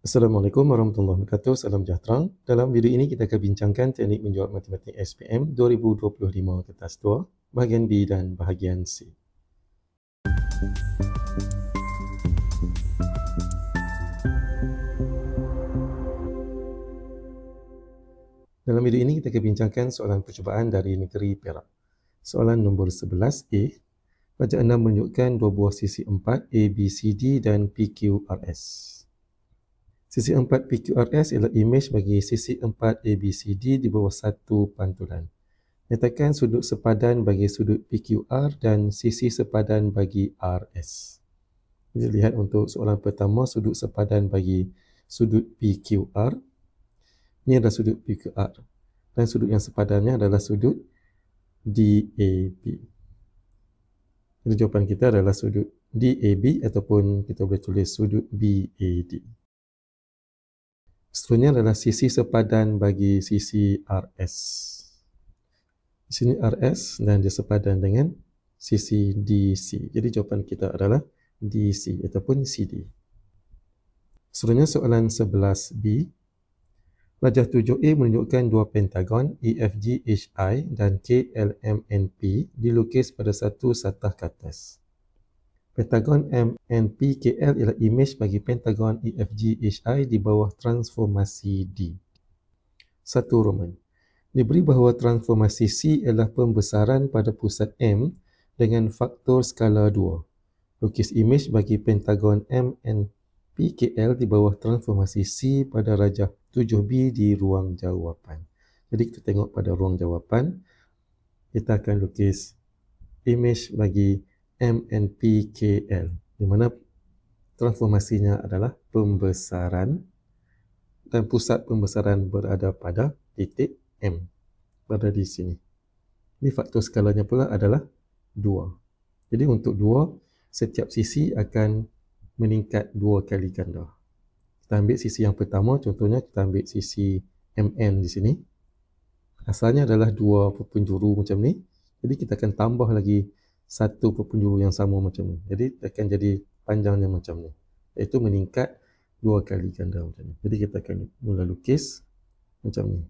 Assalamualaikum warahmatullahi wabarakatuh. Salam sejahtera. Dalam video ini kita akan bincangkan teknik menjawab matematik SPM 2025 kertas 2, bahagian B dan bahagian C. Dalam video ini kita akan bincangkan soalan percubaan dari negeri Perak. Soalan nombor 11A. Baca anda menunjukkan dua buah sisi 4 ABCD dan PQRS. Sisi 4 PQRS ialah imej bagi sisi 4 ABCD di bawah satu pantulan. Nyatakan sudut sepadan bagi sudut PQR dan sisi sepadan bagi RS. Jadi lihat untuk soalan pertama, sudut sepadan bagi sudut PQR. Ini adalah sudut PQR. Dan sudut yang sepadannya adalah sudut DAB. Jadi jawapan kita adalah sudut DAB ataupun kita boleh tulis sudut BAD. Seterusnya adalah sisi sepadan bagi sisi RS. Di sini RS dan dia sepadan dengan sisi DC. Jadi jawapan kita adalah DC ataupun CD. Seterusnya soalan 11B. Rajah 7A menunjukkan dua pentagon EFG HI dan KLMNP dilukis pada satu satah kertas. Pentagon MNPKL ialah imej bagi pentagon EFG HI di bawah transformasi D. 1 Roman. Diberi bahawa transformasi C ialah pembesaran pada pusat M dengan faktor skala 2. Lukis imej bagi pentagon MNPKL di bawah transformasi C pada rajah 7B di ruang jawapan. Jadi kita tengok pada ruang jawapan, kita akan lukis imej bagi MNPKL, di mana transformasinya adalah pembesaran dan pusat pembesaran berada pada titik M, berada di sini. Ini faktor skalanya pula adalah 2. Jadi untuk 2, setiap sisi akan meningkat 2 kali ganda. Kita ambil sisi yang pertama, contohnya kita ambil sisi MN di sini. Asalnya adalah 2 penjuru macam ni. Jadi kita akan tambah lagi satu penjuru yang sama macam ni. Jadi akan jadi panjangnya macam ni. Iaitu meningkat 2 kali ganda macam ni. Jadi kita akan mula lukis macam ni.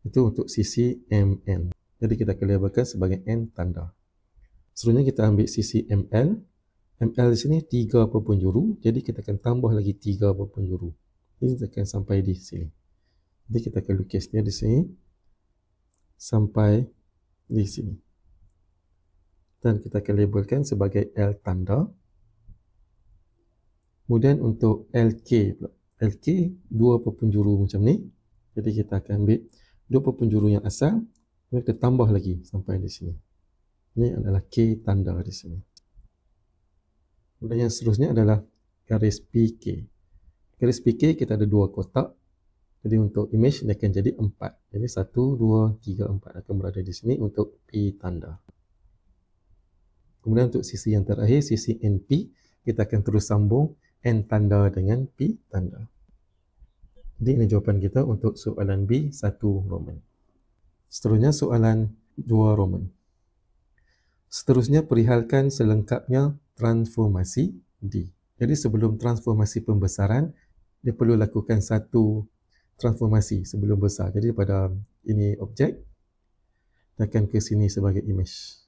Itu untuk sisi MN. Jadi kita akan labelkan sebagai N tanda. Seterusnya kita ambil sisi ML. ML di sini 3 penjuru. Jadi kita akan tambah lagi 3 penjuru. Jadi kita akan sampai di sini. Jadi kita akan lukis dia di sini sampai di sini. Dan kita akan labelkan sebagai L tanda. Kemudian untuk LK pula. LK 2 penjuru macam ni. Jadi kita akan ambil 2 penjuru yang asal. Kemudian kita tambah lagi sampai di sini. Ini adalah K tanda di sini. Kemudian yang seterusnya adalah garis PK. Garis PK kita ada 2 kotak. Jadi untuk imej dia akan jadi 4. Jadi 1, 2, 3, 4 akan berada di sini untuk P tanda. Kemudian untuk sisi yang terakhir, sisi NP, kita akan terus sambung N tanda dengan P tanda. Jadi ini jawapan kita untuk soalan B, 1 Roman. Seterusnya soalan 2 Roman. Seterusnya perihalkan selengkapnya transformasi D. Jadi sebelum transformasi pembesaran, dia perlu lakukan satu transformasi sebelum besar. Jadi pada ini objek, dia akan ke sini sebagai imej.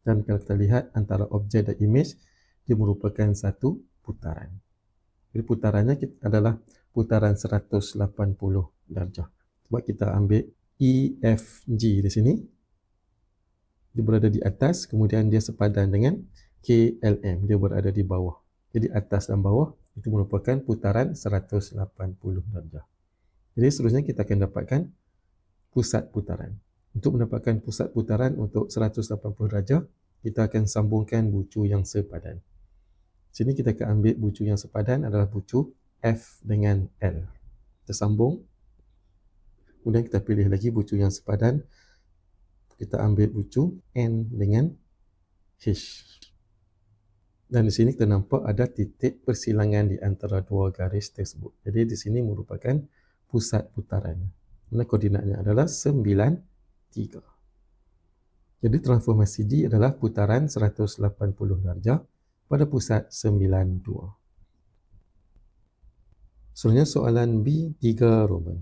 Dan kalau kita lihat antara objek dan imej, dia merupakan satu putaran. Jadi putarannya adalah putaran 180 darjah. Sebab kita ambil EFG di sini. Dia berada di atas, kemudian dia sepadan dengan KLM. Dia berada di bawah. Jadi atas dan bawah itu merupakan putaran 180 darjah. Jadi seterusnya kita akan dapatkan pusat putaran. Untuk mendapatkan pusat putaran untuk 180 darjah, kita akan sambungkan bucu yang sepadan. Sini kita akan ambil bucu yang sepadan adalah bucu F dengan L. Kita sambung. Kemudian kita pilih lagi bucu yang sepadan. Kita ambil bucu N dengan H. Dan di sini kita nampak ada titik persilangan di antara dua garis tersebut. Jadi di sini merupakan pusat putaran. Mana koordinatnya adalah 9, 3. Jadi transformasi D adalah putaran 180 darjah pada pusat 92. Seterusnya soalan B3 Roman.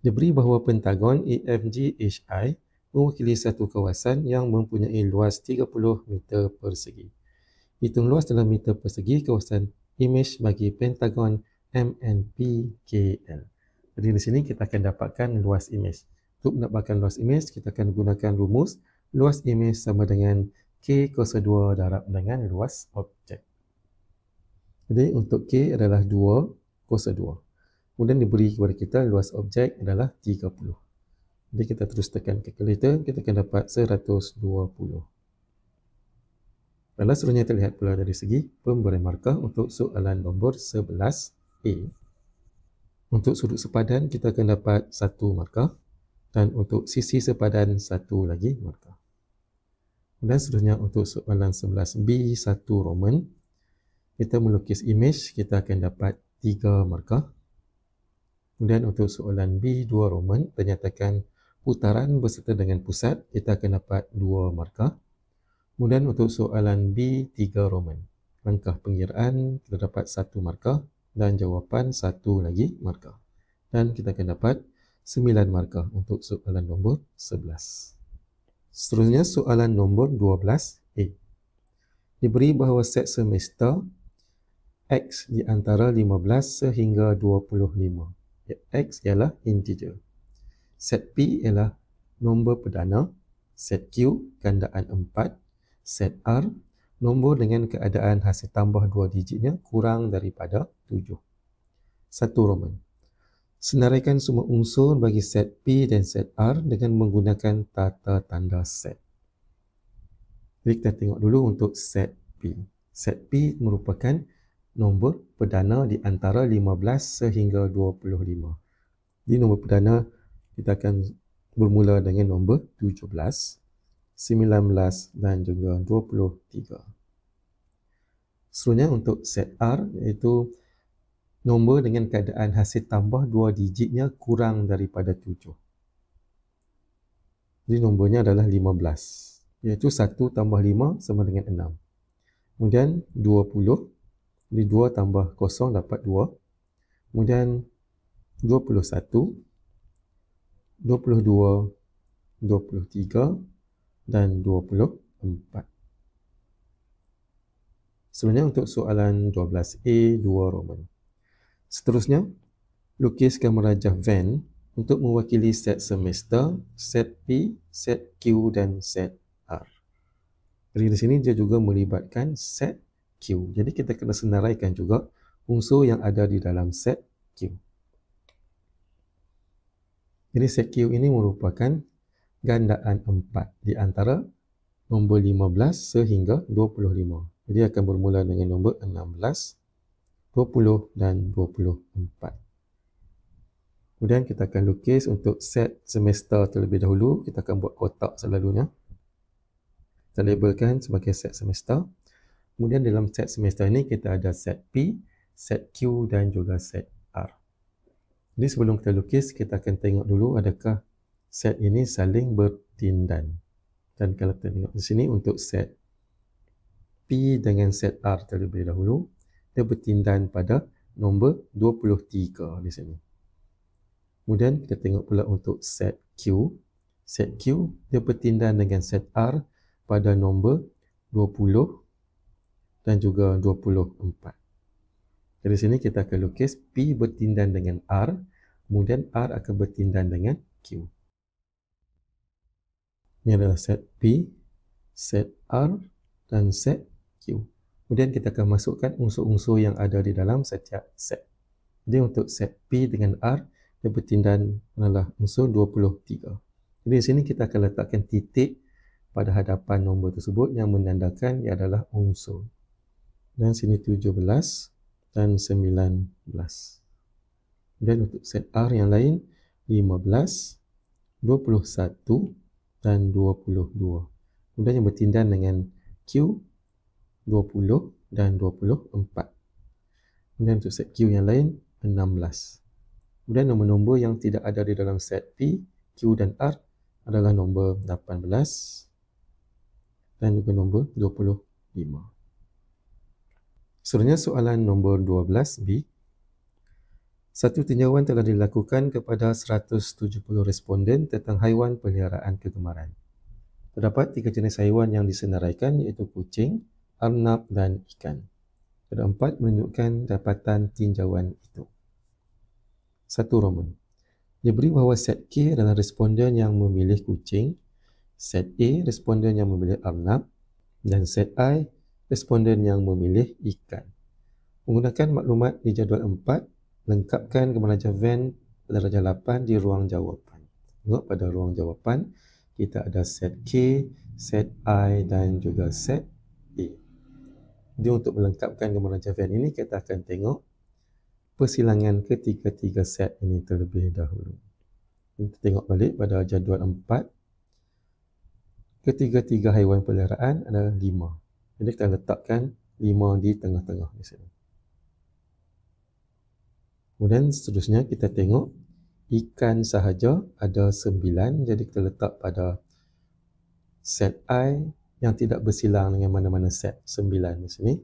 Diberi bahawa pentagon AFGHI mewakili satu kawasan yang mempunyai luas 30 meter persegi. Hitung luas dalam meter persegi kawasan imej bagi pentagon MNPKL. Jadi di sini kita akan dapatkan luas imej. Untuk mendapatkan luas imej, kita akan gunakan rumus luas imej sama dengan K kuasa 2 darab dengan luas objek. Jadi untuk K adalah 2 kuasa 2. Kemudian diberi kepada kita luas objek adalah 30. Jadi kita terus tekan kalkulator, kita akan dapat 120. Baiklah, seterusnya terlihat pula dari segi pemberian markah untuk soalan nombor 11A. Untuk sudut sepadan kita akan dapat 1 markah dan untuk sisi sepadan 1 lagi markah. Dan seterusnya untuk soalan 11B1 Roman, kita melukis imej, kita akan dapat 3 markah. Kemudian untuk soalan B2 Roman, ternyatakan putaran berserta dengan pusat, kita akan dapat 2 markah. Kemudian untuk soalan B3 Roman, langkah pengiraan, kita dapat 1 markah dan jawapan 1 lagi markah. Dan kita akan dapat 9 markah untuk soalan nombor 11. Seterusnya soalan nombor 12A. Diberi bahawa set semester X di antara 15 sehingga 25. X ialah integer. Set P ialah nombor perdana. Set Q gandaan 4. Set R nombor dengan keadaan hasil tambah 2 digitnya kurang daripada 7. 1 Roman. Senaraikan semua unsur bagi set P dan set R dengan menggunakan tata tanda set. Jadi kita tengok dulu untuk set P. Set P merupakan nombor perdana di antara 15 sehingga 25. Di nombor perdana kita akan bermula dengan nombor 17, 19 dan juga 23. Seterusnya untuk set R iaitu nombor dengan keadaan hasil tambah 2 digitnya kurang daripada 7. Jadi nombornya adalah 15, iaitu 1 tambah 5 sama dengan 6. Kemudian 20, jadi 2 tambah 0 dapat 2. Kemudian 21, 22, 23 dan 24. Sebenarnya untuk soalan 12A 2 Roman. Seterusnya, lukiskan merajah Venn untuk mewakili set semester, set P, set Q dan set R. Jadi di sini dia juga melibatkan set Q. Jadi kita kena senaraikan juga unsur yang ada di dalam set Q. Jadi set Q ini merupakan gandaan 4 di antara nombor 15 sehingga 25. Jadi akan bermula dengan nombor 16, 20 dan 24. Kemudian kita akan lukis untuk set semester terlebih dahulu. Kita akan buat kotak selalunya. Kita labelkan sebagai set semester. Kemudian dalam set semester ini kita ada set P, set Q dan juga set R. Jadi sebelum kita lukis, kita akan tengok dulu adakah set ini saling bertindan. Dan kalau kita tengok di sini untuk set P dengan set R terlebih dahulu, dia bertindan pada nombor 23 di sini. Kemudian kita tengok pula untuk set Q. Set Q dia bertindan dengan set R pada nombor 20 dan juga 24. Dari sini kita akan lukis P bertindan dengan R, kemudian R akan bertindan dengan Q. Ini adalah set P, set R dan set Q. Kemudian kita akan masukkan unsur-unsur yang ada di dalam setiap set. Jadi untuk set P dengan R, dia bertindan adalah unsur 23. Jadi di sini kita akan letakkan titik pada hadapan nombor tersebut yang menandakan ia adalah unsur. Dan sini 17 dan 19. Dan untuk set R yang lain 15, 21 dan 22. Kemudian yang bertindan dengan Q 20 dan 24. Kemudian untuk set Q yang lain 16. Kemudian nombor-nombor yang tidak ada di dalam set P, Q dan R adalah nombor 18 dan juga nombor 25. Seterusnya soalan nombor 12B. Satu tinjauan telah dilakukan kepada 170 responden tentang haiwan peliharaan kegemaran. Terdapat 3 jenis haiwan yang disenaraikan iaitu kucing, arnab dan ikan. Keempat menunjukkan dapatan tinjauan itu. 1 Roman. Diberi bahawa set K adalah responden yang memilih kucing, set A responden yang memilih arnab dan set I responden yang memilih ikan. Menggunakan maklumat di jadual 4, lengkapkan gemarajah Venn pada darjah 8 di ruang jawapan. Tengok pada ruang jawapan, kita ada set K, set I dan juga set A. Jadi untuk melengkapkan gemarajah Venn ini, kita akan tengok persilangan ketiga-tiga set ini terlebih dahulu. Kita tengok balik pada jadual 4. Ketiga-tiga haiwan peliharaan adalah 5. Jadi kita letakkan 5 di tengah-tengah di sini. Kemudian seterusnya kita tengok ikan sahaja ada 9. Jadi kita letak pada set I yang tidak bersilang dengan mana-mana set 9 di sini.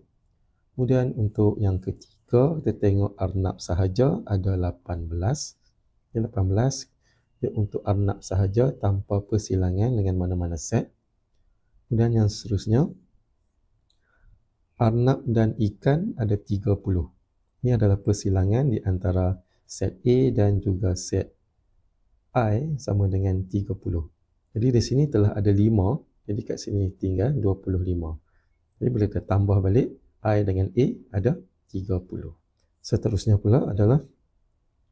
Kemudian untuk yang ketiga, kita tengok arnab sahaja ada 18. Yang 18 ia untuk arnab sahaja tanpa persilangan dengan mana-mana set. Kemudian yang seterusnya, arnab dan ikan ada 30. Ini adalah persilangan di antara set A dan juga set I sama dengan 30. Jadi di sini telah ada 5, jadi kat sini tinggal 25. Jadi boleh kita tambah balik, I dengan A ada 30. Seterusnya pula adalah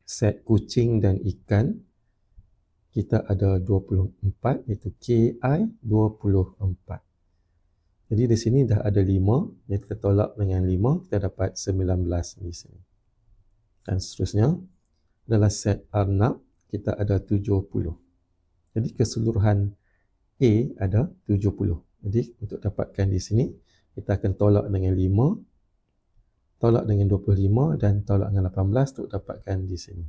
set kucing dan ikan. Kita ada 24, iaitu KI 24. Jadi di sini dah ada 5, jadi kita tolak dengan 5, kita dapat 19 di sini. Dan seterusnya adalah set arnab, kita ada 70. Jadi keseluruhan A ada 70. Jadi untuk dapatkan di sini, kita akan tolak dengan 5, tolak dengan 25 dan tolak dengan 18 untuk dapatkan di sini.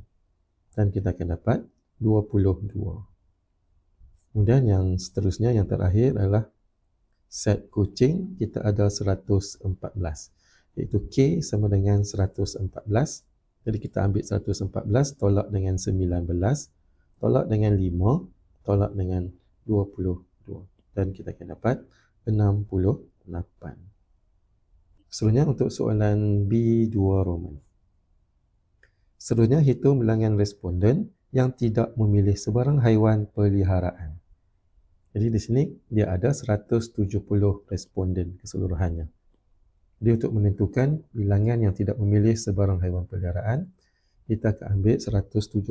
Dan kita akan dapat 22. Kemudian yang seterusnya, yang terakhir adalah set kucing, kita ada 114, iaitu K sama dengan 114. Jadi kita ambil 114 tolak dengan 19, tolak dengan 5, tolak dengan 22, dan kita akan dapat 68. Seterusnya untuk soalan B2 Roman. Seterusnya hitung bilangan responden yang tidak memilih sebarang haiwan peliharaan. Jadi di sini dia ada 170 responden keseluruhannya. Jadi untuk menentukan bilangan yang tidak memilih sebarang haiwan peliharaan, kita akan ambil 170.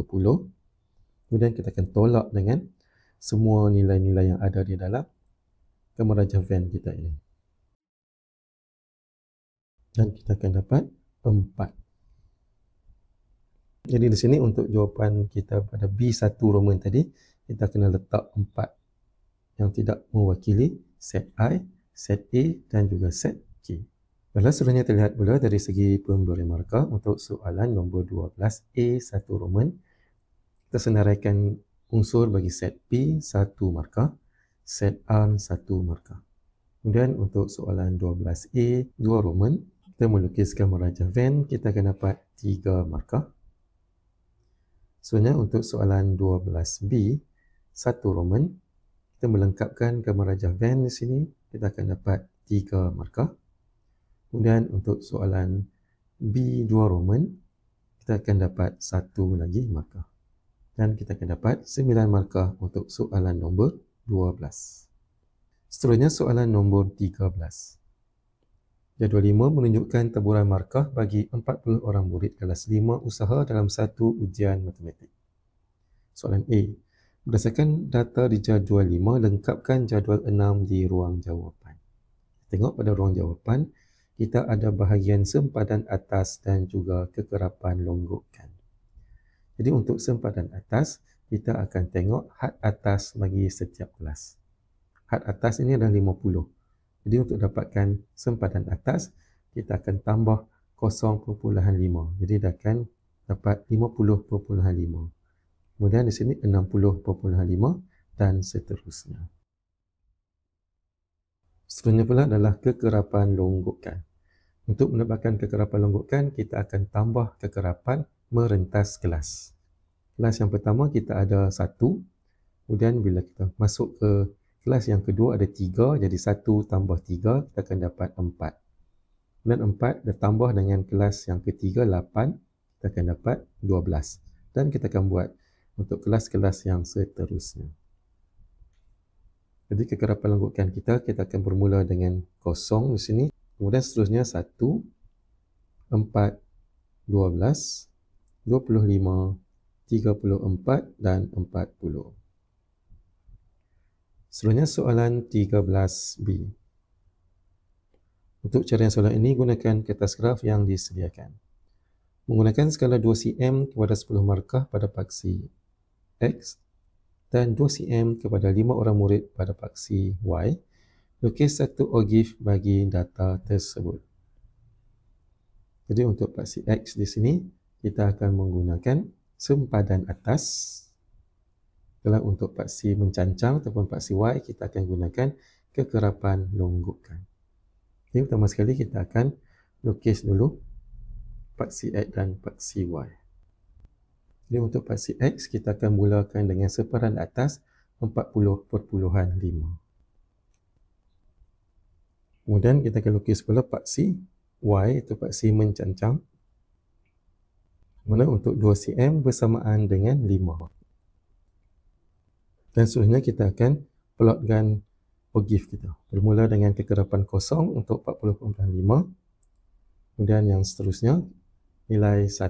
Kemudian kita akan tolak dengan semua nilai-nilai yang ada di dalam gemarajah Venn kita ini. Dan kita akan dapat 4. Jadi di sini untuk jawapan kita pada B1 Roman tadi, kita kena letak 4 yang tidak mewakili set I, set A dan juga set K. Baiklah, seterusnya terlihat pula dari segi pemberi markah untuk soalan nombor 12A1 Roman. Kita senaraikan unsur bagi set P 1 markah, set R 1 markah. Kemudian untuk soalan 12A2 Roman, kita melukiskan merajah Venn, kita akan dapat 3 markah. Sebenarnya untuk soalan 12B 1 Roman, kita melengkapkan gambar rajah Venn di sini, kita akan dapat 3 markah. Kemudian untuk soalan B2 Roman, kita akan dapat 1 lagi markah. Dan kita akan dapat 9 markah untuk soalan nombor 12. Seterusnya soalan nombor 13. Jadual 5 menunjukkan taburan markah bagi 40 orang murid kelas 5 usaha dalam satu ujian matematik. Soalan A. Berdasarkan data di jadual 5, lengkapkan jadual 6 di ruang jawapan. Tengok pada ruang jawapan, kita ada bahagian sempadan atas dan juga kekerapan longgokan. Jadi untuk sempadan atas, kita akan tengok had atas bagi setiap kelas. Had atas ini adalah 50. Jadi untuk dapatkan sempadan atas, kita akan tambah 0.5. Jadi dia akan dapat 50.5. Kemudian di sini 60.5 dan seterusnya. Seterusnya pula adalah kekerapan longgokan. Untuk mendapatkan kekerapan longgokan, kita akan tambah kekerapan merentas kelas. Kelas yang pertama kita ada 1, kemudian bila kita masuk ke kelas yang kedua ada 3, jadi 1 tambah 3 kita akan dapat 4. Kemudian 4 ditambah dengan kelas yang ketiga 8, kita akan dapat 12. Dan kita akan buat untuk kelas-kelas yang seterusnya. Jadi kekerapan longgokan kita akan bermula dengan 0 di sini. Kemudian seterusnya 1, 4, 12, 25, 34 dan 40. Seterusnya soalan 13B. Untuk carian soalan ini, gunakan kertas graf yang disediakan. Menggunakan skala 2 cm kepada 10 markah pada paksi X dan 2 cm kepada 5 orang murid pada paksi Y, lukis satu ogif bagi data tersebut. Jadi untuk paksi X di sini, kita akan menggunakan sempadan atas. Kalau untuk paksi mencancang ataupun paksi Y, kita akan gunakan kekerapan longgokan. Jadi pertama sekali kita akan lukis dulu paksi X dan paksi Y. Jadi untuk paksi X, kita akan mulakan dengan sepadan atas 40.5. Kemudian kita akan lukis pula paksi Y, itu paksi mencancang. Mana untuk 2 cm bersamaan dengan 5. Dan seterusnya kita akan plotkan ogif kita. Bermula dengan kekerapan kosong untuk 40.5. Kemudian yang seterusnya nilai 1.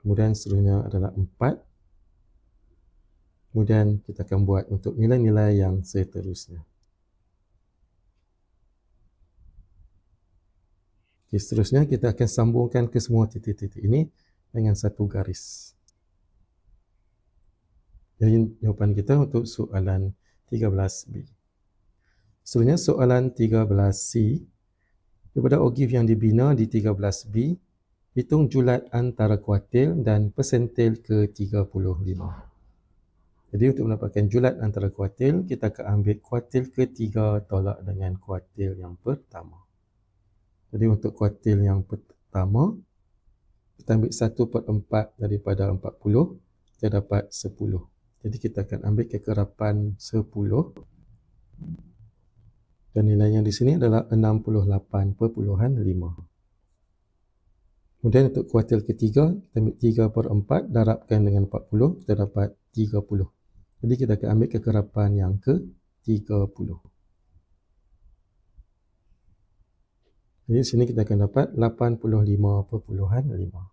Kemudian seterusnya adalah 4. Kemudian kita akan buat untuk nilai-nilai yang seterusnya. Okay, seterusnya kita akan sambungkan ke semua titik-titik ini dengan satu garis. Jadi jawapan kita untuk soalan 13B. Seterusnya soalan 13C. Daripada ogif yang dibina di 13B, hitung julat antara kuartil dan persentil ke 35. Jadi untuk mendapatkan julat antara kuartil, kita akan ambil kuartil ketiga tolak dengan kuartil yang pertama. Jadi untuk kuartil yang pertama, kita ambil 1/4 daripada 40, kita dapat 10. Jadi kita akan ambil kekerapan 10. Dan nilainya di sini adalah 68.5. Kemudian untuk kuartil ketiga, kita ambil 3/4 darabkan dengan 40, kita dapat 30. Jadi kita akan ambil kekerapan yang ke-30. Jadi di sini kita akan dapat 85.5.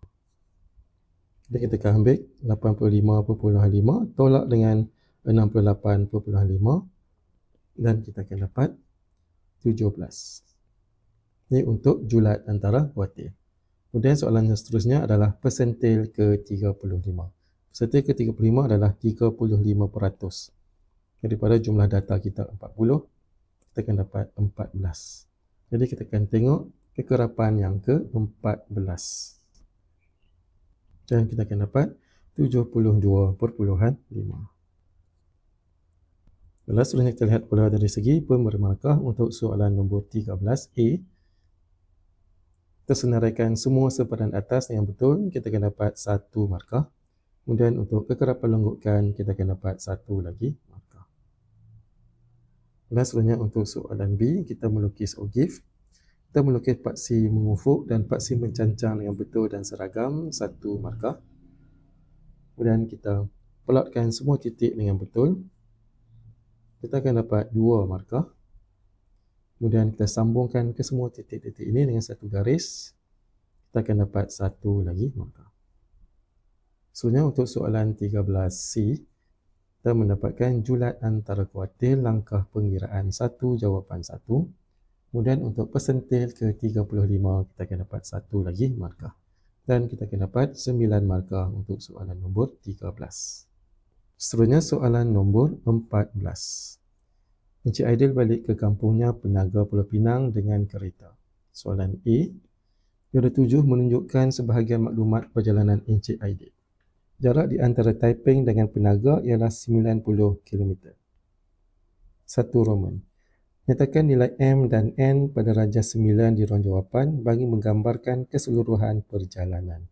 Jadi kita akan ambil 85.5 tolak dengan 68.5 dan kita akan dapat 17. Ini untuk julat antara kuartil. Kemudian soalan yang seterusnya adalah persentil ke-35. Persentil ke-35 adalah 35% daripada jumlah data kita 40, kita akan dapat 14. Jadi kita akan tengok kekerapan yang ke-14. Dan kita akan dapat 72.5. Kalau seterusnya kita lihat pula dari segi pemberi markah untuk soalan nombor 13A. Kita senaraikan semua sepadan atas yang betul, kita akan dapat 1 markah. Kemudian untuk kekerapan longgokan, kita akan dapat 1 lagi markah. Dan seterusnya untuk soalan B, kita melukis ogif. Kita melukis paksi mengufuk dan paksi mencancang yang betul dan seragam, 1 markah. Kemudian kita plotkan semua titik dengan betul. Kita akan dapat 2 markah. Kemudian kita sambungkan ke semua titik-titik ini dengan satu garis. Kita akan dapat 1 lagi markah. Seterusnya untuk soalan 13C, kita mendapatkan julat antara kuartil langkah pengiraan 1 jawapan 1. Kemudian untuk persentil ke-35, kita akan dapat 1 lagi markah. Dan kita akan dapat 9 markah untuk soalan nombor 13. Seterusnya soalan nombor 14. Encik Aidil balik ke kampungnya Penaga Pulau Pinang dengan kereta. Soalan A. Yoda 7 menunjukkan sebahagian maklumat perjalanan Encik Aidil. Jarak di antara Taiping dengan Penaga ialah 90 km. 1 Roman. Nyatakan nilai M dan N pada darjah 9 di ruang jawapan bagi menggambarkan keseluruhan perjalanan.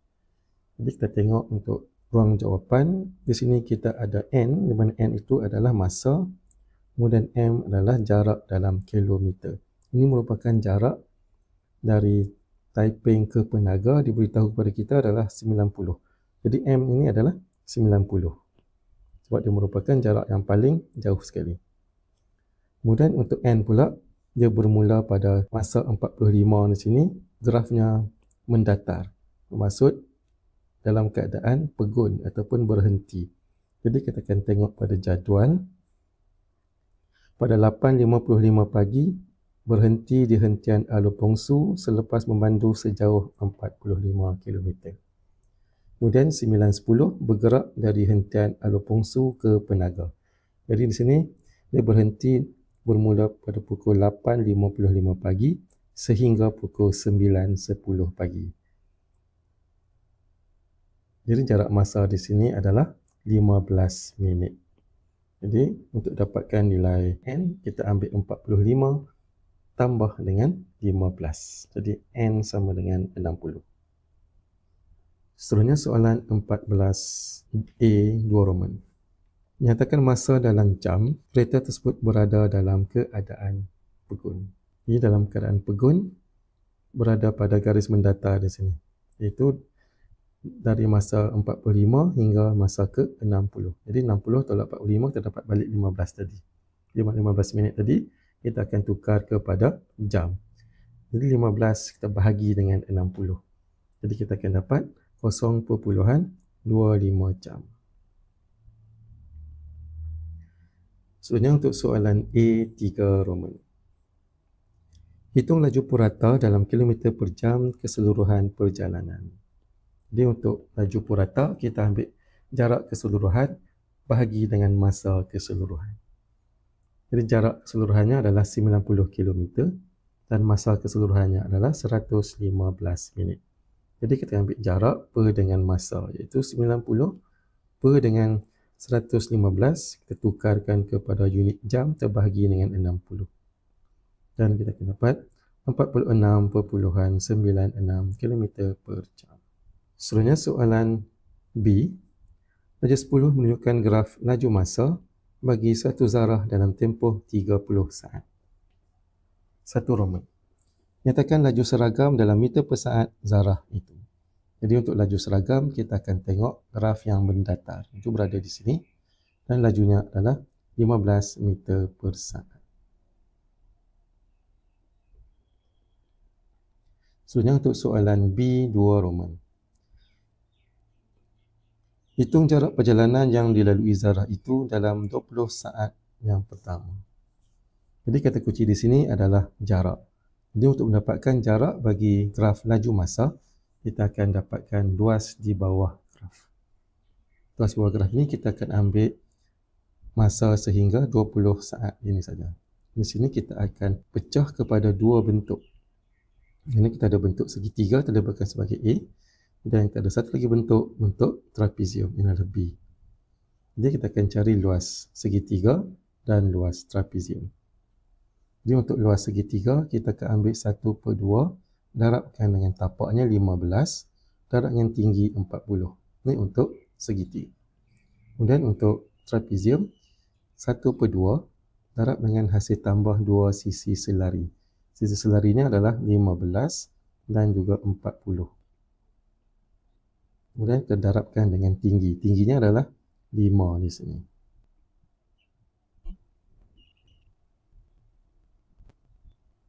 Jadi kita tengok untuk ruang jawapan, di sini kita ada N, di mana N itu adalah masa, kemudian M adalah jarak dalam kilometer. Ini merupakan jarak dari Taiping ke Penaga, diberitahu kepada kita adalah 90. Jadi M ini adalah 90. Sebab dia merupakan jarak yang paling jauh sekali. Kemudian untuk N pula, dia bermula pada masa 45 di sini, grafnya mendatar. Maksud dalam keadaan pegun ataupun berhenti. Jadi kita akan tengok pada jadual. Pada 8.55 pagi, berhenti di hentian Alor Pongsu selepas memandu sejauh 45 km. Kemudian 9.10 bergerak dari hentian Alor Pongsu ke Penaga. Jadi di sini dia berhenti bermula pada pukul 8.55 pagi sehingga pukul 9.10 pagi. Jadi jarak masa di sini adalah 15 minit. Jadi untuk dapatkan nilai N, kita ambil 45 tambah dengan 15. Jadi N sama dengan 60. Seterusnya soalan 14A 2 Roman. Nyatakan masa dalam jam kereta tersebut berada dalam keadaan pegun. Ini dalam keadaan pegun berada pada garis mendatar di sini. Iaitu dari masa 45 hingga masa ke 60. Jadi 60 tolak 45 kita dapat balik 15 tadi. 15 minit tadi kita akan tukar kepada jam. Jadi 15 kita bahagi dengan 60. Jadi kita akan dapat 0.25 jam. Seterusnya untuk soalan A3 Roman. Hitung laju purata dalam kilometer per jam keseluruhan perjalanan. Jadi untuk laju purata, kita ambil jarak keseluruhan bahagi dengan masa keseluruhan. Jadi jarak keseluruhannya adalah 90 km dan masa keseluruhannya adalah 115 minit. Jadi kita ambil jarak per dengan masa, iaitu 90 per dengan 115, kita tukarkan kepada unit jam terbahagi dengan 60. Dan kita akan dapat 46.96 km per jam. Seterusnya soalan B. Darjah 10 menunjukkan graf laju masa bagi satu zarah dalam tempoh 30 saat. 1 Roman. Nyatakan laju seragam dalam meter per saat zarah itu. Jadi untuk laju seragam, kita akan tengok graf yang mendatar. Itu berada di sini. Dan lajunya adalah 15 meter per saat. Seterusnya untuk soalan B2 Roman. Hitung jarak perjalanan yang dilalui zarah itu dalam 20 saat yang pertama. Jadi kata kunci di sini adalah jarak. Jadi untuk mendapatkan jarak bagi graf laju masa, kita akan dapatkan luas di bawah graf. Luas bawah graf ini kita akan ambil masa sehingga 20 saat ini saja. Di sini kita akan pecah kepada dua bentuk. Ini kita ada bentuk segitiga, terdapat sebagai A. Dan kita ada satu lagi bentuk trapezium, ini adalah B. Jadi kita akan cari luas segitiga dan luas trapezium. Jadi untuk luas segitiga, kita akan ambil 1/2, darabkan dengan tapaknya 15, darab dengan tinggi 40. Ini untuk segitiga. Kemudian untuk trapezium, 1/2, darab dengan hasil tambah 2 sisi selari. Sisi selarinya adalah 15 dan juga 40. Kemudian kita darabkan dengan tinggi. Tingginya adalah 5 di sini.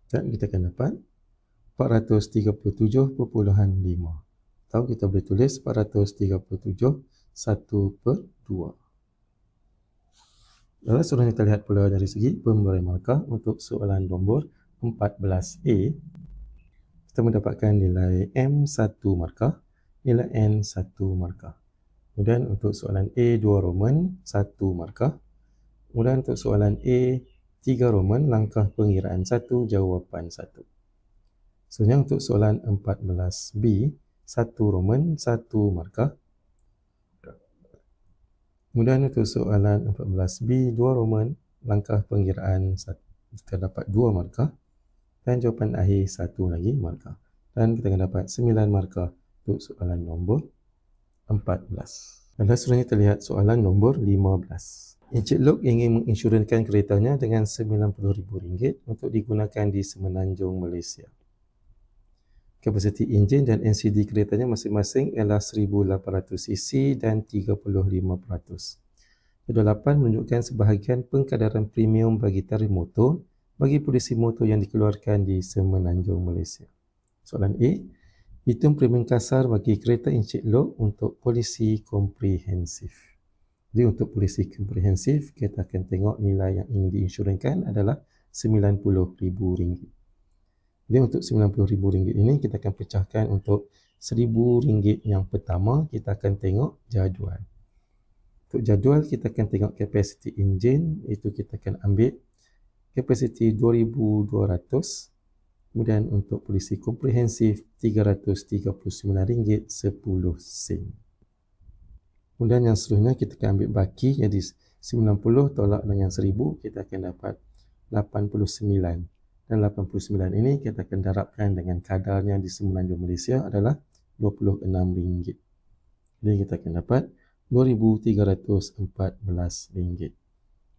Dan kita akan dapat 437.5. Atau kita boleh tulis 437 1/2. Lalu seterusnya kita lihat pula dari segi pemberian markah untuk soalan nombor 14A. Kita mendapatkan nilai M1 markah, nilai N1 markah. Kemudian untuk soalan A2 Roman 1 markah. Kemudian untuk soalan A3 Roman langkah pengiraan 1 jawapan 1. Seterusnya untuk soalan 14B 1 Roman 1 markah. Kemudian untuk soalan 14B 2 Roman langkah pengiraan 1. kita dapat 2 markah. Dan jawapan akhir 1 lagi markah. Dan kita akan dapat 9 markah untuk soalan nombor 14. Dan seterusnya terlihat soalan nombor 15. Encik Lok ingin menginsurans keretanya dengan RM90,000 untuk digunakan di Semenanjung, Malaysia. Kapasiti enjin dan NCD keretanya masing-masing ialah 1800cc dan 35%. Kedua 8 menunjukkan sebahagian pengkadaran premium bagi tarikh motor bagi polisi motor yang dikeluarkan di Semenanjung, Malaysia. Soalan A. Hitung premium kasar bagi kereta Encik Lok untuk polisi komprehensif. Jadi untuk polisi komprehensif, kita akan tengok nilai yang ingin diinsurans adalah RM90,000. Jadi untuk RM90,000 ini kita akan pecahkan untuk RM1,000 yang pertama, kita akan tengok jadual. Untuk jadual kita akan tengok kapasiti enjin, itu kita akan ambil kapasiti 2,200. Kemudian untuk polisi komprehensif RM339.10. Kemudian yang seterusnya kita akan ambil baki, jadi 90 tolak dengan 1000, kita akan dapat 89. Dan 89 ini kita akan darabkan dengan kadarnya di Semenanjung, Malaysia adalah RM26. Jadi kita akan dapat RM2,314.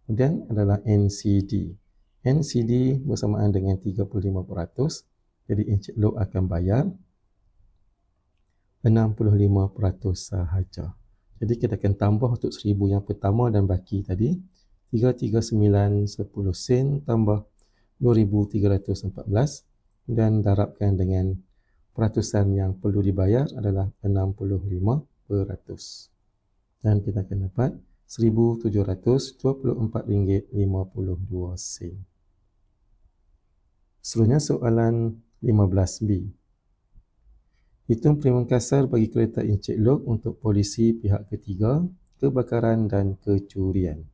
Kemudian adalah NCD. NCD bersamaan dengan 35%. Jadi Encik Lok akan bayar 65% sahaja. Jadi kita akan tambah untuk 1000 yang pertama dan baki tadi 339.10 sen tambah 2,314 dan darabkan dengan peratusan yang perlu dibayar adalah 65%. Dan kita akan dapat RM1,724.52. Seterusnya soalan 15B. Hitung premium kasar bagi kereta Encik Lok untuk polisi pihak ketiga, kebakaran dan kecurian.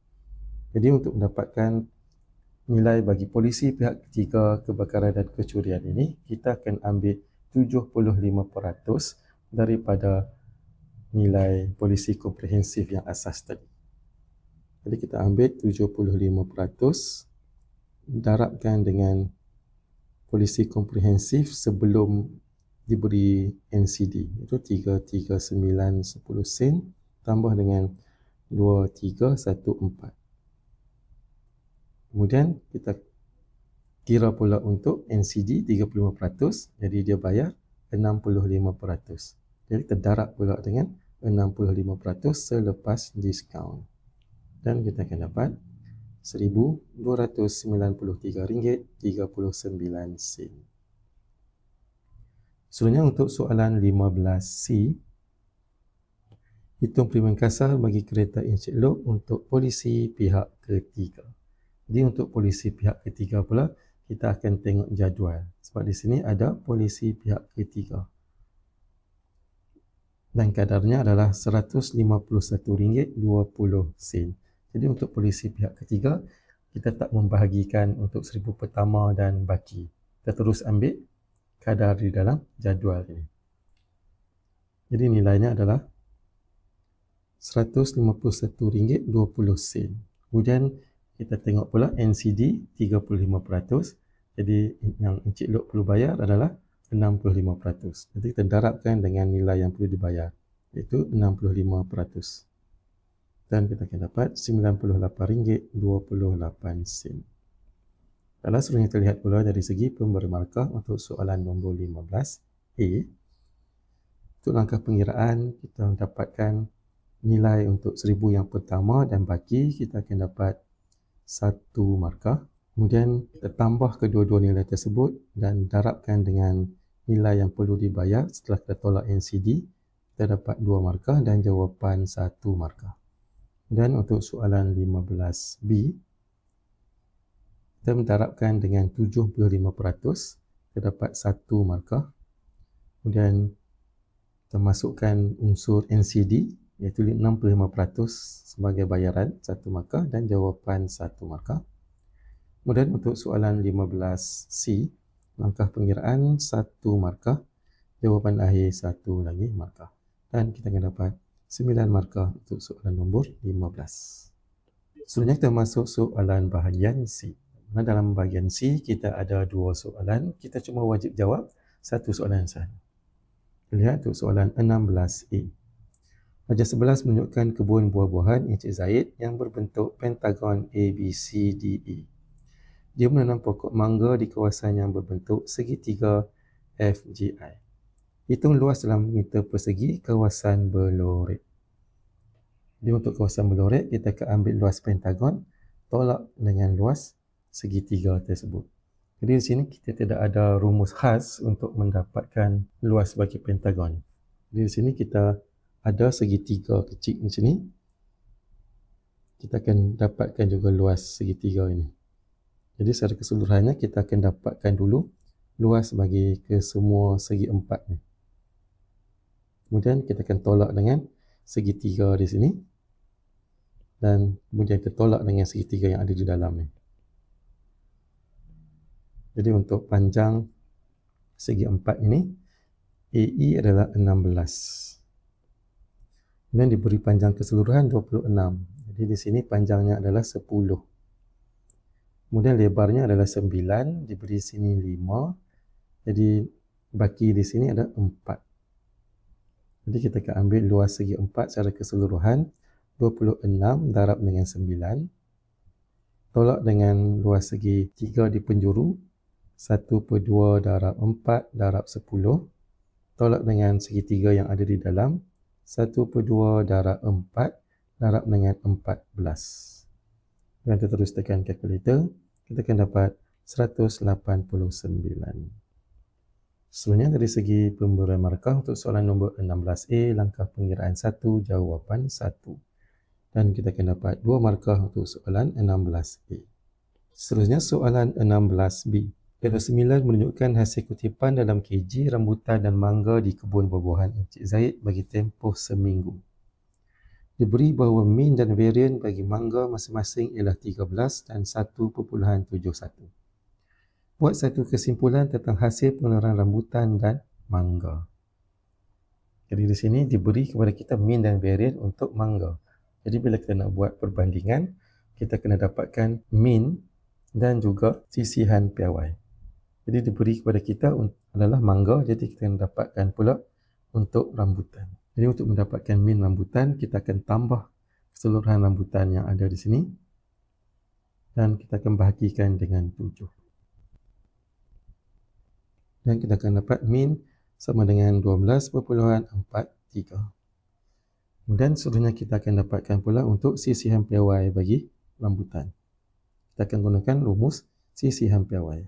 Jadi untuk mendapatkan nilai bagi polisi pihak ketiga, kebakaran dan kecurian ini, kita akan ambil 75% daripada nilai polisi komprehensif yang asas tadi. Jadi kita ambil 75% darabkan dengan polisi komprehensif sebelum diberi NCD, itu 339.10 sen tambah dengan 2314. Kemudian kita kira pula untuk NCD 35%, jadi dia bayar 65%. Jadi kita darab pula dengan 65% selepas diskaun. Dan kita akan dapat RM1,293.39. Seterusnya untuk soalan 15C, hitung premium kasar bagi kereta Encik Lok untuk polisi pihak ketiga. Jadi untuk polisi pihak ketiga pula, kita akan tengok jadual. Sebab di sini ada polisi pihak ketiga. Dan kadarnya adalah RM151.20. Jadi untuk polisi pihak ketiga, kita tak membahagikan untuk 1000 pertama dan baki. Kita terus ambil kadar di dalam jadual ini. Jadi nilainya adalah RM151.20. Kemudian kita tengok pula NCD 35%. Jadi yang Encik Lok perlu bayar adalah 65%. Jadi kita darabkan dengan nilai yang perlu dibayar, iaitu 65%. Dan kita akan dapat RM98.28. Kalau seterusnya terlihat pula dari segi pemberi markah untuk soalan nombor 15A. Untuk langkah pengiraan, kita mendapatkan nilai untuk 1000 yang pertama dan baki, kita akan dapat 1 markah. Kemudian kita tambah kedua-dua nilai tersebut dan darabkan dengan nilai yang perlu dibayar setelah kita tolak NCD, kita dapat 2 markah dan jawapan 1 markah. Dan untuk soalan 15B, kita mendarabkan dengan 75%, kita dapat 1 markah. Kemudian kita masukkan unsur NCD, iaitu 65% sebagai bayaran 1 markah dan jawapan 1 markah. Kemudian untuk soalan 15C, langkah pengiraan 1 markah, jawapan akhir 1 lagi markah. Dan kita akan dapat 9 markah untuk soalan nombor 15. Selanjutnya kita masuk soalan bahagian C. Nah, dalam bahagian C, kita ada 2 soalan. Kita cuma wajib jawab satu soalan sahaja. Lihat untuk soalan 16A. Wajah 11 menunjukkan kebun buah-buahan Encik Zaid yang berbentuk pentagon ABCDE. Dia menanam pokok mangga di kawasan yang berbentuk segitiga FGI. Hitung luas dalam meter persegi kawasan berlorek. Jadi untuk kawasan berlorek, kita akan ambil luas pentagon tolak dengan luas segitiga tersebut. Jadi di sini kita tidak ada rumus khas untuk mendapatkan luas bagi pentagon. Jadi di sini kita ada segitiga kecil di sini. Kita akan dapatkan juga luas segitiga ini. Jadi secara keseluruhannya kita akan dapatkan dulu luas bagi ke semua segi empat ni. Kemudian kita akan tolak dengan segitiga di sini. Dan kemudian kita tolak dengan segitiga yang ada di dalam ni. Jadi untuk panjang segi empat ini, AE adalah 16. Kemudian diberi panjang keseluruhan 26. Jadi di sini panjangnya adalah 10. Kemudian lebarnya adalah 9, diberi sini 5. Jadi baki di sini ada 4. Jadi kita akan ambil luas segi 4 secara keseluruhan 26 darab dengan 9. Tolak dengan luas segi 3 di penjuru 1/2 darab 4 darab 10. Tolak dengan segitiga yang ada di dalam 1/2 darab 4 darab dengan 14. Dan kita terus tekan kalkulator, kita akan dapat 189. Sebenarnya dari segi pemberian markah untuk soalan nombor 16A, langkah pengiraan 1, jawapan 1. Dan kita akan dapat 2 markah untuk soalan 16A. Seterusnya soalan 16B. Kedua 9 menunjukkan hasil kutipan dalam kg rambutan dan mangga di kebun buah-buahan Encik Zaid bagi tempoh seminggu. Diberi bahawa mean dan varian bagi mangga masing-masing ialah 13 dan 1.71. Buat satu kesimpulan tentang hasil pengeluaran rambutan dan mangga. Jadi di sini diberi kepada kita mean dan varian untuk mangga. Jadi bila kita nak buat perbandingan, kita kena dapatkan mean dan juga sisihan piawai. Jadi diberi kepada kita adalah mangga, jadi kita akan dapatkan pula untuk rambutan. Jadi untuk mendapatkan mean rambutan, kita akan tambah keseluruhan rambutan yang ada di sini dan kita akan bahagikan dengan 7. Dan kita akan dapat mean sama dengan 12.43. Kemudian seterusnya kita akan dapatkan pula untuk sisihan piawai bagi rambutan. Kita akan gunakan rumus sisihan piawai.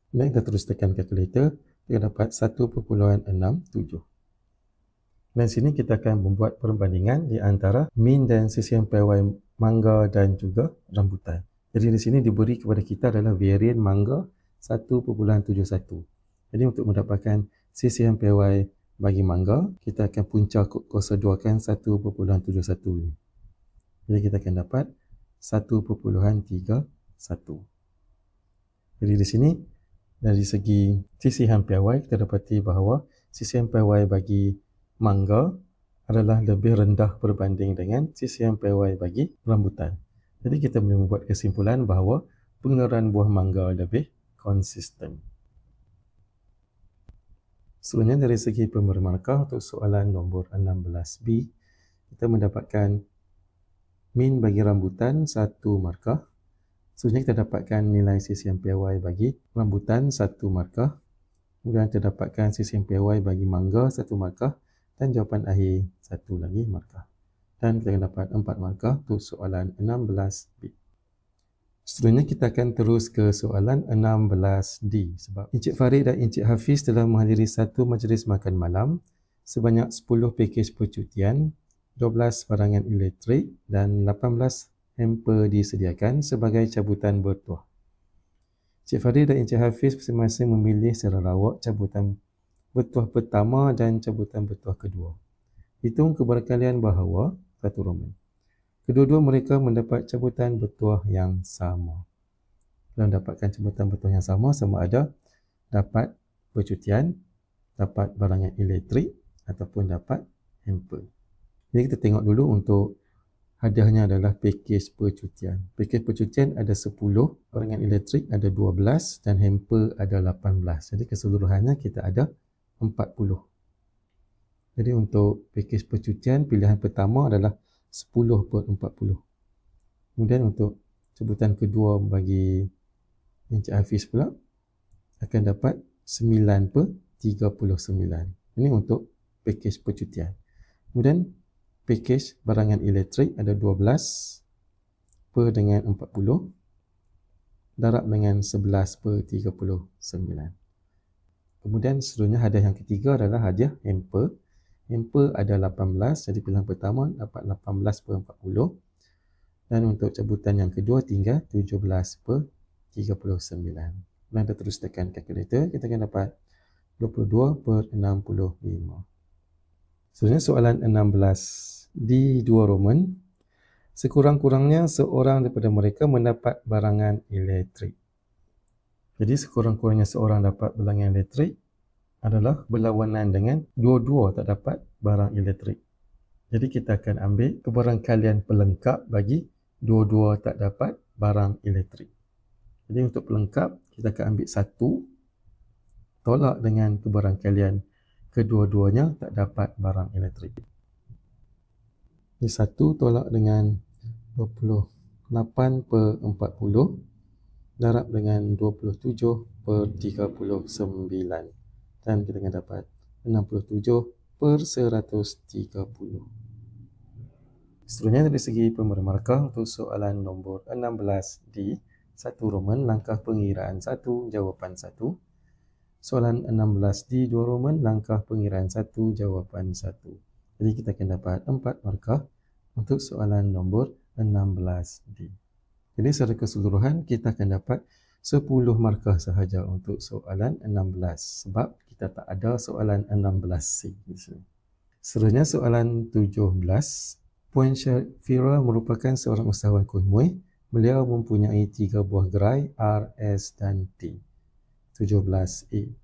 Dan kita terus tekan kalkulator, kita dapat 1.67. Dan sini kita akan membuat perbandingan di antara mean dan sisihan piawai mangga dan juga rambutan. Jadi di sini diberi kepada kita adalah varian mangga 1.71. Jadi untuk mendapatkan sisihan piawai bagi mangga, kita akan punca kuasa 2 kan 1.71 ini. Jadi kita akan dapat 1.31. Jadi di sini dari segi sisihan piawai kita dapati bahawa sisihan piawai bagi mangga adalah lebih rendah berbanding dengan sisihan piawai bagi rambutan. Jadi kita boleh membuat kesimpulan bahawa pengeluaran buah mangga lebih konsisten. Sebenarnya dari segi pemberi markah untuk soalan nombor 16B, kita mendapatkan mean bagi rambutan 1 markah. Sebenarnya kita dapatkan nilai sisihan piawai bagi rambutan 1 markah. Kemudian kita dapatkan sisihan piawai bagi mangga 1 markah dan jawapan akhir 1 lagi markah. Dan kita akan dapat 4 markah untuk soalan 16B. Seterusnya kita akan terus ke soalan 16D sebab Encik Farid dan Encik Hafiz telah menghadiri satu majlis makan malam sebanyak 10 pakej percutian, 12 barangan elektrik dan 18 hamper disediakan sebagai cabutan bertuah. Encik Farid dan Encik Hafiz masing-masing memilih secara rawak cabutan bertuah pertama dan cabutan bertuah kedua. Hitung keberkalian bahawa satu roman. Kedua-dua mereka mendapat cabutan bertuah yang sama. Kalau mendapatkan cabutan bertuah yang sama ada dapat percutian, dapat barangan elektrik ataupun dapat hamper. Jadi kita tengok dulu untuk hadiahnya adalah pakej percutian. Pakej percutian ada 10, barangan elektrik ada 12 dan hamper ada 18. Jadi keseluruhannya kita ada 40. Jadi untuk pakej percutian, pilihan pertama adalah 10/40. Kemudian untuk sebutan kedua bagi Encik Hafiz pula akan dapat 9/39. Ini untuk pakej percutian. Kemudian pakej barangan elektrik ada 12 per dengan 40 darab dengan 11/39. Kemudian seterusnya hadiah yang ketiga adalah hadiah hamper. Hamper ada 18, jadi pilihan pertama dapat 18/40. Dan untuk cabutan yang kedua tinggal 17/39. Dan kita terus tekan kalkulator, kita akan dapat 22/65. Seterusnya soalan 16. Di 2 Roman, sekurang-kurangnya seorang daripada mereka mendapat barangan elektrik. Jadi sekurang-kurangnya seorang dapat barangan elektrik adalah berlawanan dengan dua-dua tak dapat barang elektrik. Jadi kita akan ambil kebarangkalian pelengkap bagi dua-dua tak dapat barang elektrik. Jadi untuk pelengkap, kita akan ambil 1 tolak dengan kebarangkalian kedua-duanya tak dapat barang elektrik. Ini 1 tolak dengan 28/40 darab dengan 27/39. Dan kita akan dapat 67/130. Seterusnya dari segi pemberi markah untuk soalan nombor 16 di 1 Roman, langkah pengiraan 1, jawapan 1. Soalan 16 di 2 Roman, langkah pengiraan 1, jawapan 1. Jadi kita akan dapat 4 markah untuk soalan nombor 16D. Jadi secara keseluruhan kita akan dapat 10 markah sahaja untuk soalan 16 sebab kita tak ada soalan 16C di sini. Seterusnya soalan 17. Puan Syafira merupakan seorang usahawan kuih muih. Beliau mempunyai 3 buah gerai R, S dan T. 17A.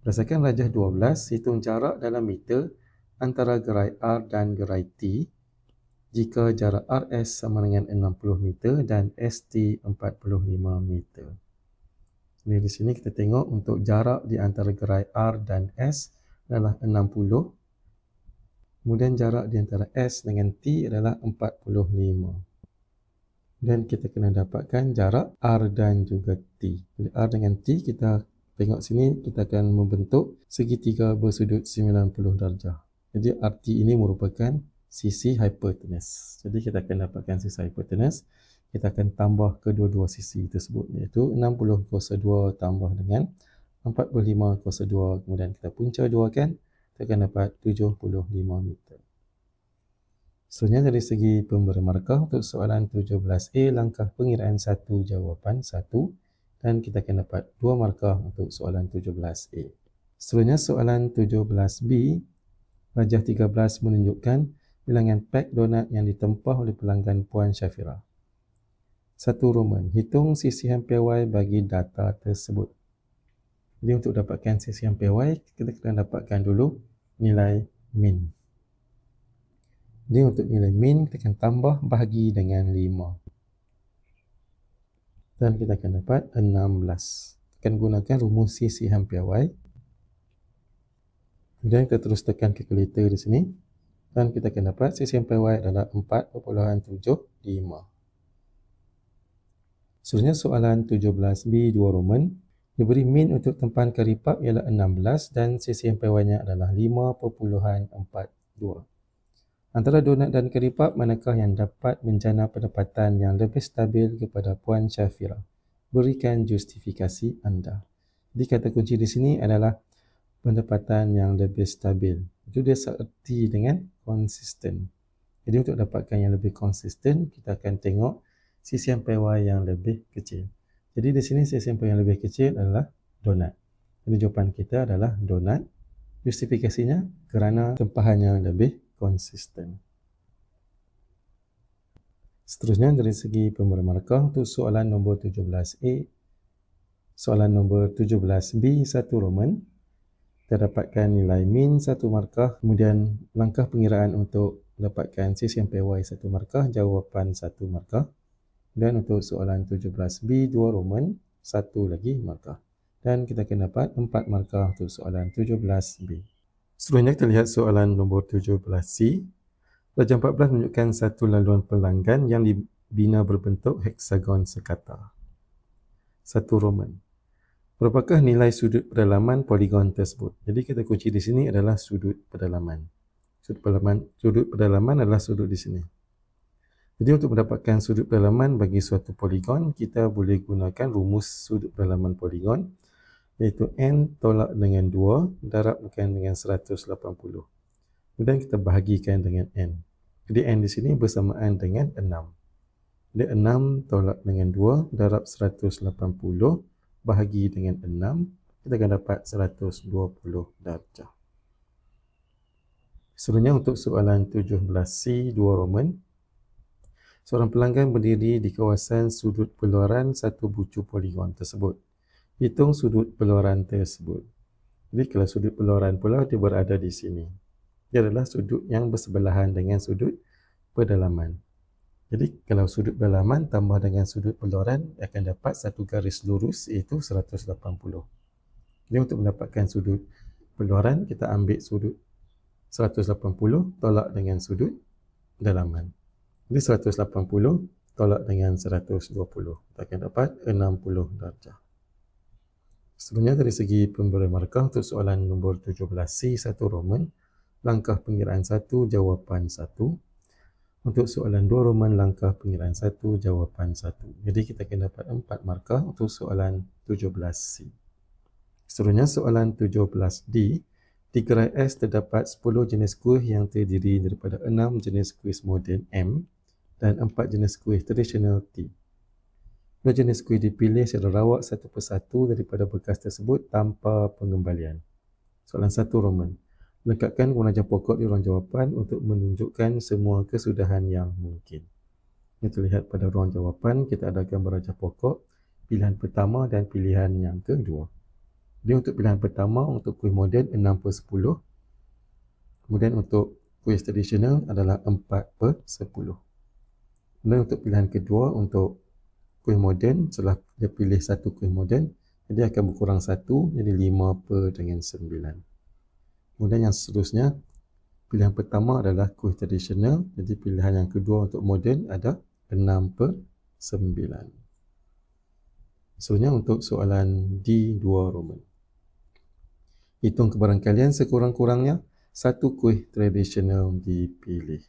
Berdasarkan rajah 12, hitung jarak dalam meter antara gerai R dan gerai T jika jarak RS sama dengan 60 meter dan ST 45 meter. Jadi di sini kita tengok untuk jarak di antara gerai R dan S adalah 60. Kemudian jarak di antara S dengan T adalah 45. Dan kita kena dapatkan jarak R dan juga T. Jadi R dengan T kita tengok sini, kita akan membentuk segitiga bersudut 90 darjah. Jadi RT ini merupakan sisi hipotenus. Jadi kita akan dapatkan sisi hipotenus. Kita akan tambah kedua-dua sisi tersebut, iaitu 60/2 tambah dengan 45/2. Kemudian kita punca 2 kan, kita akan dapat 75 meter. Seterusnya dari segi pemberi markah untuk soalan 17A, langkah pengiraan 1, jawapan 1. Dan kita akan dapat 2 markah untuk soalan 17A. Seterusnya soalan 17B, rajah 13 menunjukkan bilangan pak donat yang ditempah oleh pelanggan Puan Syafira. 1 Roman, hitung sisihan PY bagi data tersebut. Jadi untuk dapatkan sisihan PY, kita kena dapatkan dulu nilai min. Jadi untuk nilai min, kita akan tambah bahagi dengan 5. Dan kita akan dapat 16. Kita akan gunakan rumus sisihan PY. Kemudian kita terus tekan kalkulator di sini. Dan kita akan dapat sisihan PY adalah 4.75. Seterusnya soalan 17B 2 Roman. Diberi min untuk tempahan karipap ialah 16 dan sisihan PY-nya adalah 5.42. Antara donat dan karipap, manakah yang dapat menjana pendapatan yang lebih stabil kepada Puan Syafira? Berikan justifikasi anda. Jadi kata kunci di sini adalah pendapatan yang lebih stabil. Itu dia seerti dengan konsisten. Jadi untuk dapatkan yang lebih konsisten, kita akan tengok sisihan PY yang lebih kecil. Jadi di sini sisihan PY yang lebih kecil adalah donat. Jadi jawapan kita adalah donat. Justifikasinya kerana tempahannya lebih konsisten. Seterusnya dari segi pemberi markah untuk soalan nombor 17A, soalan nombor 17B 1 Roman, kita dapatkan nilai min 1 markah, kemudian langkah pengiraan untuk mendapatkan C sampai Y 1 markah, jawapan 1 markah. Dan untuk soalan 17B 2 Roman 1 lagi markah. Dan kita akan dapat 4 markah untuk soalan 17B. Seterusnya kita lihat soalan nombor 17C. Pelajaran 14 menunjukkan satu laluan pelanggan yang dibina berbentuk heksagon sekata. 1 Roman. Berapakah nilai sudut pedalaman poligon tersebut? Jadi kita kunci di sini adalah sudut pedalaman. Sudut pedalaman adalah sudut di sini. Jadi untuk mendapatkan sudut pedalaman bagi suatu poligon, kita boleh gunakan rumus sudut pedalaman poligon, iaitu n tolak dengan 2 darabkan dengan 180. Kemudian kita bahagikan dengan n. Jadi n di sini bersamaan dengan 6. Jadi 6 tolak dengan 2 darab 180 bahagi dengan 6, kita akan dapat 120 darjah. Seterusnya untuk soalan 17C 2 Roman. Seorang pelanggan berdiri di kawasan sudut peluaran satu bucu poligon tersebut. Hitung sudut peluaran tersebut. Jadi kalau sudut peluaran pula dia berada di sini. Dia adalah sudut yang bersebelahan dengan sudut pedalaman. Jadi kalau sudut pedalaman tambah dengan sudut peluaran akan dapat satu garis lurus iaitu 180. Jadi untuk mendapatkan sudut peluaran kita ambil sudut 180 tolak dengan sudut pedalaman. Jadi 180 tolak dengan 120. Kita akan dapat 60 darjah. Sebenarnya dari segi pemberi markah untuk soalan nombor 17C 1 Roman, langkah pengiraan 1, jawapan 1. Untuk soalan 2 Roman, langkah pengiraan 1, jawapan 1. Jadi kita akan dapat 4 markah untuk soalan 17C. Seterusnya soalan 17D. Di gerai S terdapat 10 jenis kuih yang terdiri daripada 6 jenis kuih moden M dan 4 jenis kuih tradisional T. 2 jenis kuih dipilih secara rawak satu persatu daripada bekas tersebut tanpa pengembalian. Soalan 1 Roman. Lengkapkan pengajaran pokok di ruang jawapan untuk menunjukkan semua kesudahan yang mungkin. Ini terlihat pada ruang jawapan, kita ada gambar rajah pokok, pilihan pertama dan pilihan yang kedua. Jadi untuk pilihan pertama, untuk kuih moden 6/10. Kemudian untuk kuih tradisional adalah 4/10. Dan untuk pilihan kedua, untuk kuih moden, setelah dia pilih satu kuih moden, dia akan berkurang 1, jadi 5/9. Kemudian yang seterusnya, pilihan pertama adalah kuih tradisional, jadi pilihan yang kedua untuk moden ada 6/9. Seterusnya untuk soalan D2 Roman. Hitung kebarangkalian sekurang-kurangnya satu kuih tradisional dipilih.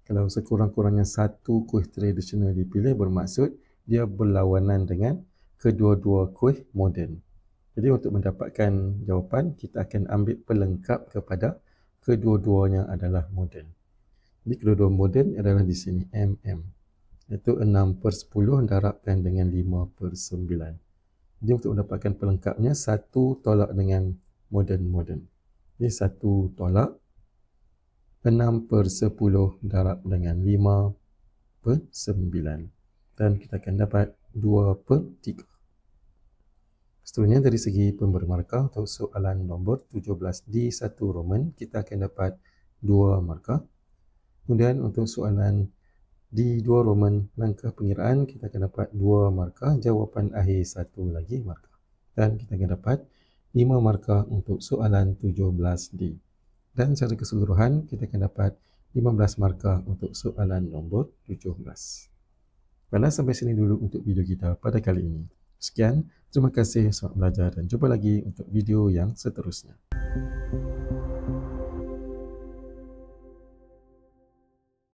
Kalau sekurang-kurangnya satu kuih tradisional dipilih bermaksud dia berlawanan dengan kedua-dua kuih moden. Jadi untuk mendapatkan jawapan, kita akan ambil pelengkap kepada kedua-duanya adalah moden. Jadi kedua-dua moden adalah di sini MM. Iaitu 6/10 darabkan dengan 5/9. Jadi untuk mendapatkan pelengkapnya, 1 tolak dengan moden. Jadi 1 tolak 6/10 darab dengan 5/9. Dan kita akan dapat 2/3. Seterusnya dari segi pemberi markah untuk soalan nombor 17D 1 Roman, kita akan dapat 2 markah. Kemudian untuk soalan D2 Roman, langkah pengiraan, kita akan dapat 2 markah, jawapan akhir 1 lagi markah. Dan kita akan dapat 5 markah untuk soalan 17D. Dan secara keseluruhan, kita akan dapat 15 markah untuk soalan nombor 17. Baiklah, sampai sini dulu untuk video kita pada kali ini. Sekian, terima kasih, selamat belajar dan jumpa lagi untuk video yang seterusnya.